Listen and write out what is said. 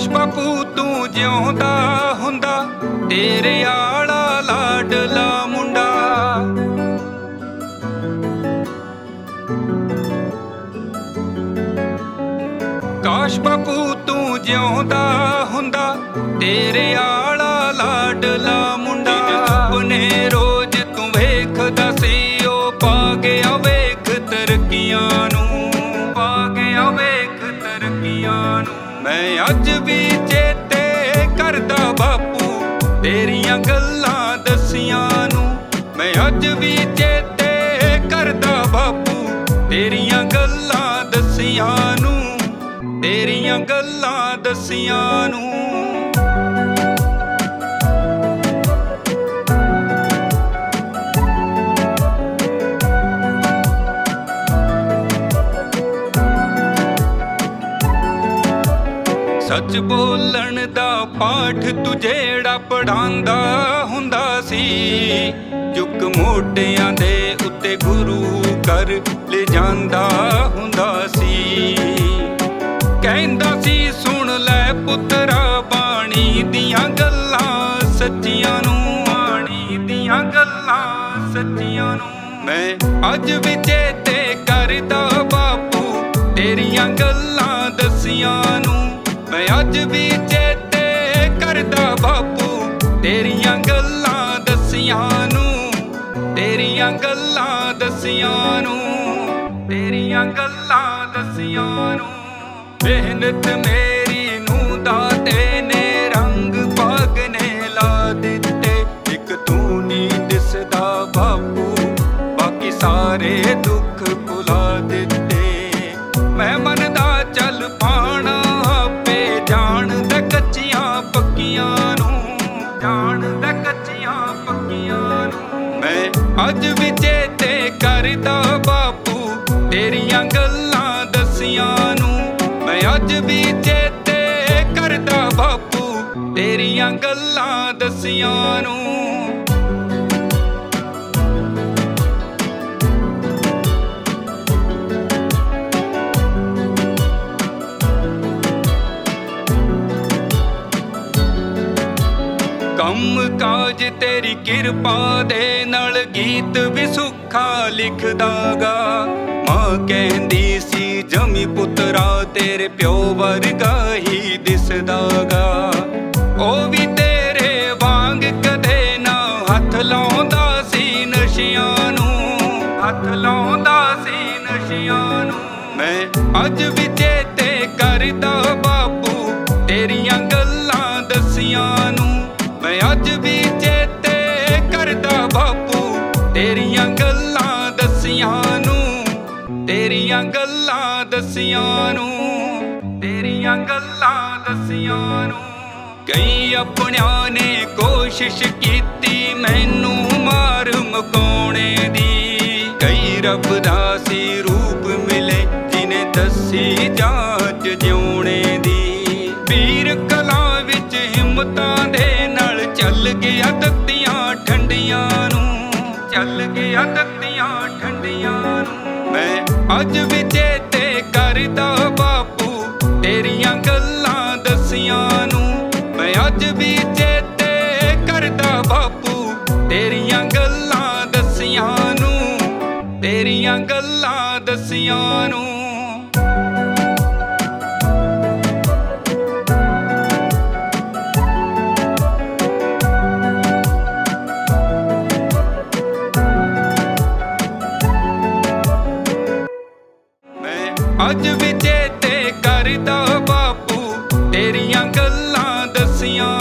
ਕਾਸ਼ ਬਾਪੂ ਤੂੰ ਜਿਉਂਦਾ ਹੁੰਦਾ, ਤੇਰੇ ਆਲਾ ਲਾਡਲਾ ਮੁੰਡਾ। ਕਾਸ਼ ਬਾਪੂ ਤੂੰ ਜਿਉਂਦਾ ਹੁੰਦਾ, ਤੇਰੇ ਆਲਾ ਲਾਡਲਾ ਮੁੰਡਾ। ਸੁਪਨੇ ਰੋਜ਼ ਤੂੰ ਵੇਖਦਾ ਸੀ, ਉਹ ਪਾ ਗਿਆ ਵੇਖ ਤਰੱਕੀਆਂ ਨੂੰ, ਪਾ ਗਿਆ ਵੇਖ ਤਰੱਕੀਆਂ ਨੂੰ। ਮੈਂ ਅੱਜ ਵੀ ਚੇਤੇ ਕਰਦਾ ਬਾਪੂ ਤੇਰੀਆਂ ਗੱਲਾਂ ਦਸੀਆਂ ਨੂੰ, ਮੈਂ ਅੱਜ ਵੀ ਚੇਤੇ ਕਰਦਾ ਬਾਪੂ ਤੇਰੀਆਂ ਗੱਲਾਂ ਦਸੀਆਂ ਨੂੰ, ਤੇਰੀਆਂ ਗੱਲਾਂ ਦਸੀਆਂ ਨੂੰ। ਸੱਚ ਬੋਲਣ ਦਾ ਪਾਠ ਤੂੰ ਜਿਹੜਾ ਪੜ੍ਹਾਉਂਦਾ ਹੁੰਦਾ ਸੀ, ਚੁੱਕ ਮੋਢਿਆਂ ਦੇ ਉੱਤੇ ਗੁਰੂ ਘਰ ਲੈ ਜਾਂਦਾ ਹੁੰਦਾ ਸੀ। ਕਹਿੰਦਾ ਸੀ ਸੁਣ ਲੈ ਪੁੱਤਰਾ ਬਾਣੀ ਦੀਆਂ ਗੱਲਾਂ ਸੱਚੀਆਂ ਨੂੰ, ਬਾਣੀ ਦੀਆਂ ਗੱਲਾਂ ਸੱਚੀਆਂ ਨੂੰ। ਮੈਂ ਅੱਜ ਵੀ ਚੇਤੇ ਕਰਦਾ ਬਾਪੂ ਤੇਰੀਆਂ ਗੱਲਾਂ ਦਸੀਆਂ ਨੂੰ, ਮੈਂ ਅੱਜ ਵੀ ਚੇਤੇ ਕਰਦਾ ਬਾਪੂ ਤੇਰੀਆਂ ਗੱਲਾਂ ਦਸੀਆਂ ਨੂੰ, ਤੇਰੀਆਂ ਗੱਲਾਂ ਦਸੀਆਂ ਨੂੰ, ਤੇਰੀਆਂ ਗੱਲਾਂ ਦਸੀਆਂ ਨੂੰ। ਮਿਹਨਤ ਮੇਰੀ ਨੂੰ ਦਾਤੇ ਨੇ ਰੰਗ ਬਾਗ ਨੇ ਲਾ ਦਿੱਤੇ, ਇੱਕ ਤੂੰ ਨਹੀਂ ਦਿਸਦਾ ਬਾਪੂ ਬਾਕੀ ਸਾਰੇ ਦੁੱਖ ਭੁਲਾ ਦਿੱਤੇ। ਮੈਂ ਮੰਨਦਾ ਚੱਲ ਪਾਣਾ ਆਪੇ ਜਾਣਦਾ ਕੱਚੀਆਂ ਪੱਕੀਆਂ ਨੂੰ, ਜਾਣਦਾ ਕੱਚੀਆਂ ਪੱਕੀਆਂ ਨੂੰ। ਮੈਂ ਅੱਜ ਵੀ ਚੇਤੇ ਕਰਦਾ ਬਾਪੂ ਤੇਰੀਆਂ ਗੱਲਾਂ ਦਸੀਆਂ ਨੂੰ, ਮੈਂ ਅੱਜ ਵੀ ਚੇਤੇ ਕਰਦਾ ਬਾਪੂ ਤੇਰੀਆਂ ਗੱਲਾਂ ਦਸੀਆਂ ਨੂੰ। ਕੰਮ ਕਾਜ ਤੇਰੀ ਕਿਰਪਾ ਦੇ ਨਾਲ ਗੀਤ ਵੀ ਸੁੱਖਾ ਲਿਖਦਾਗਾ। ਮਾਂ ਕਹਿੰਦੀ ਸੀ ਜਮੀ ਪੁੱਤਰਾ ਤੇਰੇ ਪਿਓ ਵਰਗਾ ਹੀ ਦਿਸਦਾਗਾ, ਉਹ ਵੀ ਤੇਰੇ ਵਾਂਗ ਕਦੇ ਨਾ ਹੱਥ ਲਾਉਂਦਾ ਸੀ ਨਸ਼ਿਆਂ ਨੂੰ, ਹੱਥ ਲਾਉਂਦਾ ਸੀ ਨਸ਼ਿਆਂ ਨੂੰ। ਮੈਂ ਅੱਜ ਵੀ ਚੇਤੇ ਕਰਦਾ ਬਾਪੂ ਤੇਰੀਆਂ ਗੱਲਾਂ ਦਸੀਆਂ ਨੂੰ, ਮੈਂ ਅੱਜ ਵੀ ਚੇਤੇ ਕਰਦਾ ਬਾਪੂ ਤੇਰੀਆਂ ਗੱਲਾਂ ਦਸੀਆਂ ਨੂੰ, ਤੇਰੀਆਂ ਗੱਲਾਂ ਦਸੀਆਂ ਨੂੰ, ਤੇਰੀਆਂ ਗੱਲਾਂ ਦਸੀਆਂ ਨੂੰ। ਕਈ ਆਪਣਿਆਂ ਨੇ ਕੋਸ਼ਿਸ਼ ਕੀਤੀ ਮੈਨੂੰ ਮਾਰ ਮੁਕਾਉਣੇ ਦੀ, ਕਈ ਰੱਬ ਦਾ ਸੀ ਰੂਪ ਮਿਲੇ ਜਿਨੇ ਦੱਸੀ ਜਾਂਚ ਜਿਉਣੇ ਦੀ। ਵੀਰ ਕਲਾਂ ਵਿੱਚ ਹਿੰਮਤਾਂ ਦੇ ਨਾਲ ਚੱਲ ਗਿਆ ਤੱਤੀਆਂ ਠੰਡੀਆਂ ਨੂੰ, ਚੱਲ ਗਿਆ ਤੱਤੀਆਂ ਠੰਡੀਆਂ ਨੂੰ। ਮੈਂ ਅੱਜ ਵੀ ਚੇਤੇ ਕਰਦਾ ਬਾਪੂ ਤੇਰੀਆਂ ਗੱਲਾਂ ਦਸੀਆਂ ਨੂੰ, ਮੈਂ ਅੱਜ ਵੀ ਚੇਤੇ ਕਰਦਾ ਬਾਪੂ ਤੇਰੀਆਂ ਗੱਲਾਂ ਦਸੀਆਂ ਨੂੰ, ਤੇਰੀਆਂ ਗੱਲਾਂ ਦਸੀਆਂ ਨੂੰ। ਅੱਜ ਵੀ ਚੇਤੇ ਕਰਦਾ ਬਾਪੂ ਤੇਰੀਆਂ ਗੱਲਾਂ ਦਸੀਆਂ